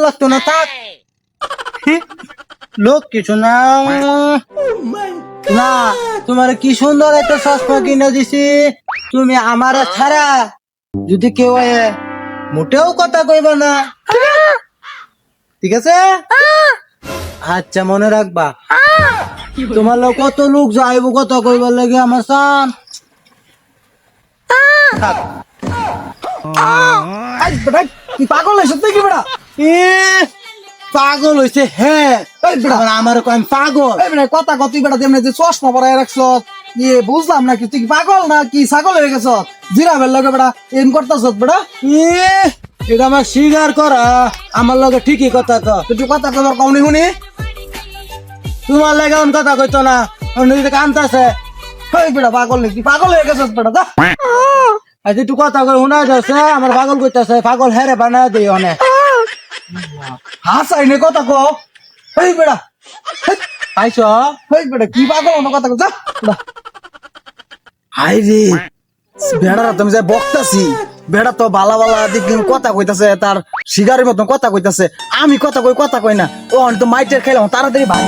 লাগতো না থাক লোক কিছু না না তোমার কি সুন্দর একটা চশমা কিনে দিছি তুমি আমার ছাড়া যদি কেউ মোটেও কথা কইবা না ঠিক আছে আচ্ছা মনে রাখবা তোমার লোক কত লোক যাইবো কথা কইবার লাগে আমার সান কি পাগল হয়েছে তুই কি বেড়া পাগল হয়েছে হ্যাঁ আমার কয় আমি পাগল কথা কত বেড়া তেমনি যে চশমা পরাই রাখছ বুঝলাম না কি তুই কি পাগল না কি ছাগল হয়ে গেছ জিরাবের লগে বেড়া এম করতেছ বেড়া এটা আমার স্বীকার করা আমার লগে ঠিকই কথা কয় তুই কথা কবার কমনি শুনি তোমার লাগে এমন কথা কইতো না নিজে কানতাছে ওই বেড়া পাগল নাকি পাগল হয়ে গেছ বেড়া দা আজ একটু কথা কই শোনা যাচ্ছে আমার পাগল কইতাছে পাগল হেরে বানায় দিই অনেক হাসাই নে কথা কো ওই বেড়া পাইছ ওই বেড়া কি পাগল অন্য কথা কো যা হাই রে বেড়া তুমি যে বকতাছি বেড়া তো বালা বালা দিক কথা কইতাছে তার শিগারের মতন কথা কইতাছে আমি কথা কই না ও তো মাইটের খেলাম তাড়াতাড়ি ভাই